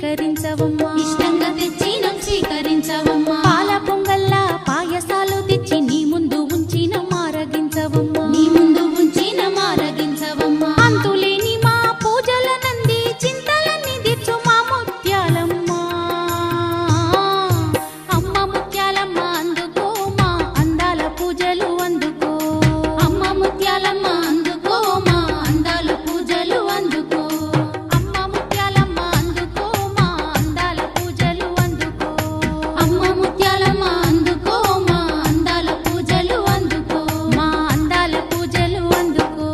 స్వీకరించవమ్మా, ఇష్టంగా తెచ్చినం స్వీకరించవమ్మా, పాల పొంగల్లా పాయసాలు తెచ్చి నీ ముందు ఉంచిన మారగించవమ్మా, నీ ముందు ఉంచిన మారగించవమ్మా, అంతులేని మా పూజల నంది చింతలన్నీ తీర్చు మా ముత్యాలమ్మా, అమ్మ ముత్యాలమ్మ అందుకో మా అందాల పూజలు అందుకో, అమ్మ ముత్యాలమ్మ అందుకో మా అందాల పూజలు అందుకో, అమ్మ ముత్యాలమ్మ అందుకో మా అందాల పూజలు అందుకో, అమ్మ ముత్యాలమ్మ అందుకో మా అందాల పూజలు అందుకో, మా అందాల పూజలు అందుకో.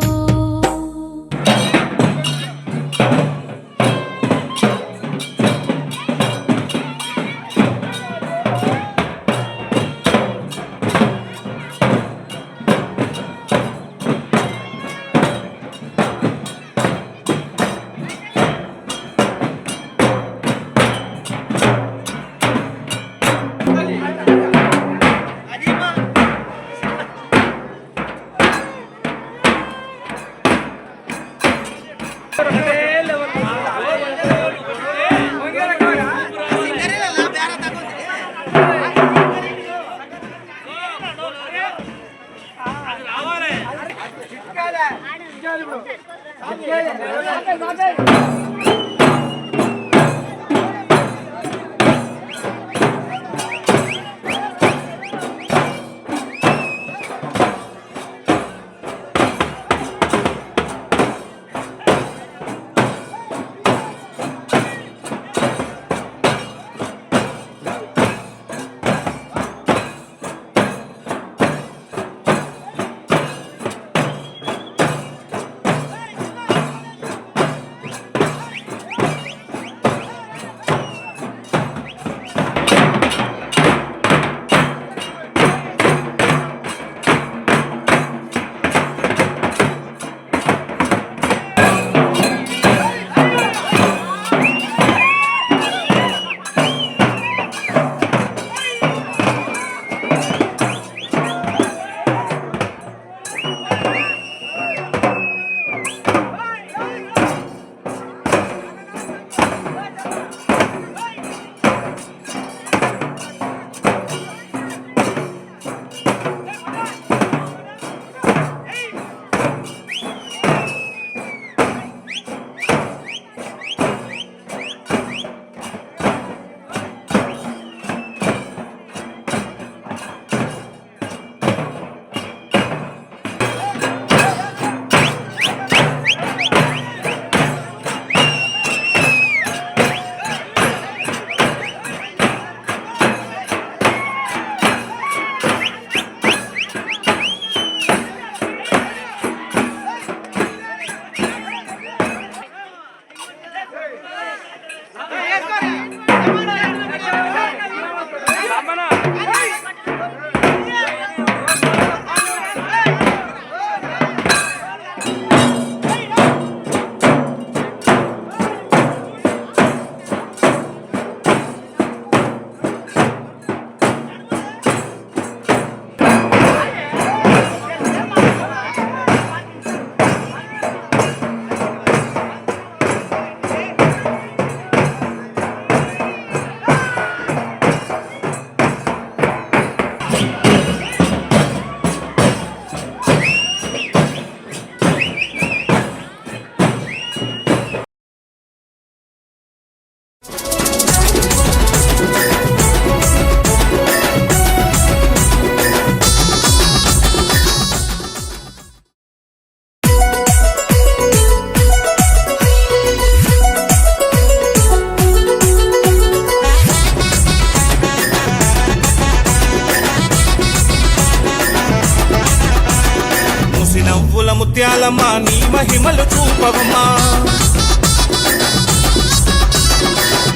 ముత్యాలమ్మా నీ మహిమలు చూపవమ్మా,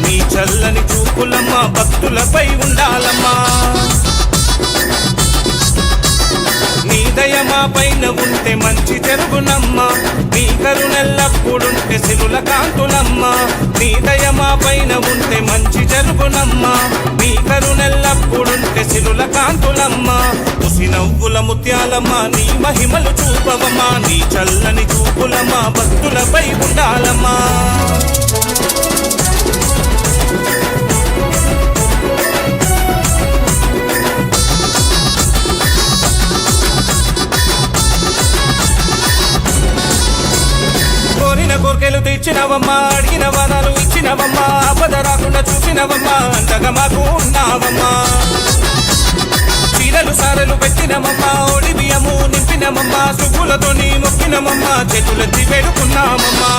నీ చల్లని చూపులమ్మా భక్తులపై ఉండాలమ్మా, నీ దయ మా పైన ఉంటే మంచి జరుగునమ్మా, నీ కరుణెల్లప్పుడుంటే సిరుల కాంతులమ్మా, నీ దయ మా పైన ఉంటే మంచి జరుగునమ్మా, నీ కరుణెల్లప్పుడుంటే సిరుల కాంతులమ్మా, ముసి నవ్వుల ముత్యాలమ్మా నీ మహిమలు చూపవమ్మా, నీ చల్లని చూపులమ్మా భక్తులపై ఉండాలమ్మా. కోరిన కోర్కెలు తెచ్చినవమ్మా, అడిగిన వరాలు ఇచ్చినవమ్మా, ఆపద రాకుండా చూసినవమ్మా, అంతగా మాకు ఉన్నావమ్మా. చీరలు సారలు పెట్టినమమ్మా, ఓడి బియ్యము నింపినమమ్మా, సుబ్బులతోని మొక్కినమమ్మా, చేతులెత్తి వేడుకున్నామమ్మా.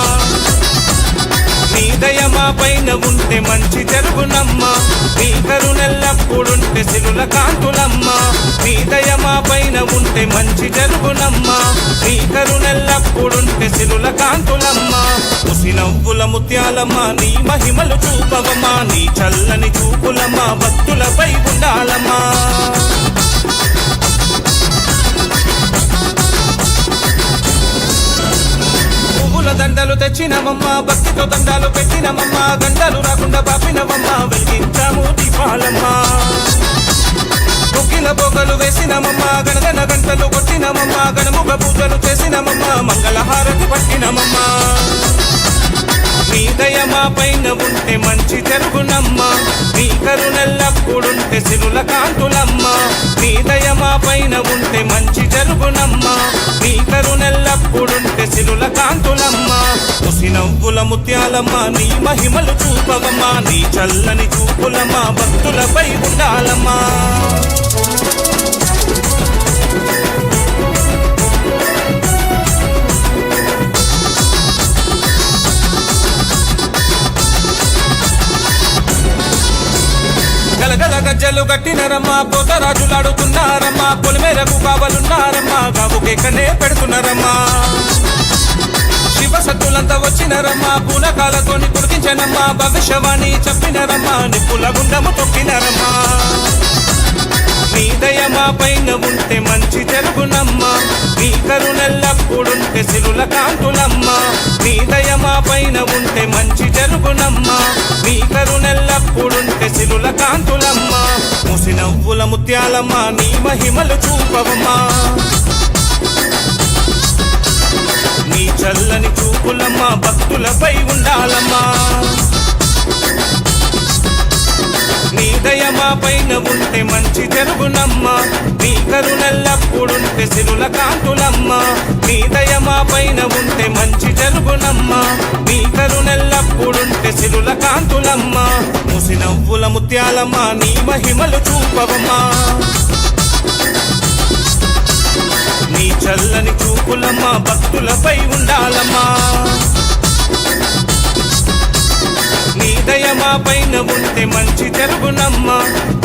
నీ దయ మా పైన ఉంటే మంచి జరుగునమ్మా, నీ కరుణెల్లప్పుడుంటే సిరుల కాంతులమ్మా. నీ దయ మా పైన ఉంటే మంచి జరుగునమ్మా, నీ కరుణెల్లప్పుడుంటే సిరుల కాంతులమ్మా. ముసి నవ్వుల ముత్యాలమ్మా, నీ మహిమలు చూపవమ్మా, నీ చల్లని చూపులమ్మా భక్తులపై ఉండాలమ్మా. పువ్వుల దండలు తెచ్చినమమ్మా, భక్తితో దండాలు పెట్టినమమ్మా, గంటలు రాకుండా పాపినమమ్మా, వెలిగించాము దీపాలమ్మా. ముగ్గిల బొగలు వేసినమమ్మా, గణగణ గంటలు కొట్టినమమ్మా, గణముఖ పూజలు చేసినమమ్మా, మంగళహారతి పట్టినమమ్మా. నీ దయ మా పైన ఉంటే మంచి జరుగునమ్మా, నీ కరుణెల్లప్పుడుంటే సిరుల కాంతులమ్మా. నీ దయ మా పైన ఉంటే మంచి జరుగునమ్మా, నీ కరుణెల్లప్పుడుంటే సిరుల కాంతులమ్మా. ముసి నవ్వుల ముత్యాలమ్మా, నీ మహిమలు చూపవమ్మా, నీ చల్లని చూపులమ్మా భక్తులపై ఉండాలమ్మా. గలగల గజ్జలు కట్టినరమ్మా, పోతరాజులాడుతున్నారమ్మా, పొలిమేరకు కావలున్నారమ్మా, గాబుకెక్కనే పెడుతున్నారమ్మా. శివ సత్తులంతా వచ్చినరమ్మా, పూనకాలతోని కుడికించనమ్మా, భవిష్యవాణి చెప్పినరమ్మా, నిప్పుల గుండము తొక్కినరమ్మా. నీ దయ మా పైన ఉంటే మంచి జరుగునమ్మా, నీ కరుణెల్లప్పుడుంటే సిరుల కాంతులమ్మా. నీ దయ మా పైన ఉంటే మంచి జరుగునమ్మా, నీ కరుణెల్లప్పుడుంటే సిరుల కాంతులమ్మా. ముసి నవ్వుల ముత్యాలమ్మా, నీ మహిమలు చూపవమ్మా, నీ చల్లని చూపులమ్మా భక్తులపై ఉండాలమ్మా. నీ దయ మా పైన ఉంటే మంచి జరుగునమ్మా, నీ కరుణెల్లప్పుడుంటే సిరుల కాంతులమ్మా. నీ దయ మా పైన ఉంటే మంచి జరుగునమ్మా, నీ కరుణెల్లప్పుడుంటే సిరుల కాంతులమ్మా. ముసి నవ్వుల ముత్యాలమ్మా, నీ మహిమలు చూపవమ్మా, నీ చల్లని చూపులమ్మా భక్తులపై ఉండాలమ్మా. నీ దయ మా పైన ఉంటే మంచి జరుగునమ్మా,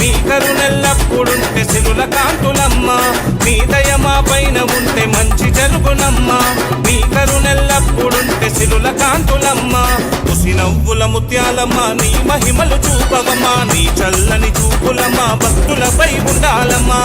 నీ కరుణెల్లప్పుడుంటే సిరుల కాంతులమ్మా. నీ దయ మా పైన ఉంటే మంచి జరుగునమ్మా, నీ కరుణెల్లప్పుడుంటే సిరుల కాంతులమ్మా. ముసి నవ్వుల ముత్యాలమ్మా, నీ మహిమలు చూపవమ్మా, నీ చల్లని చూపులమ్మా భక్తులపై ఉండాలమ్మా.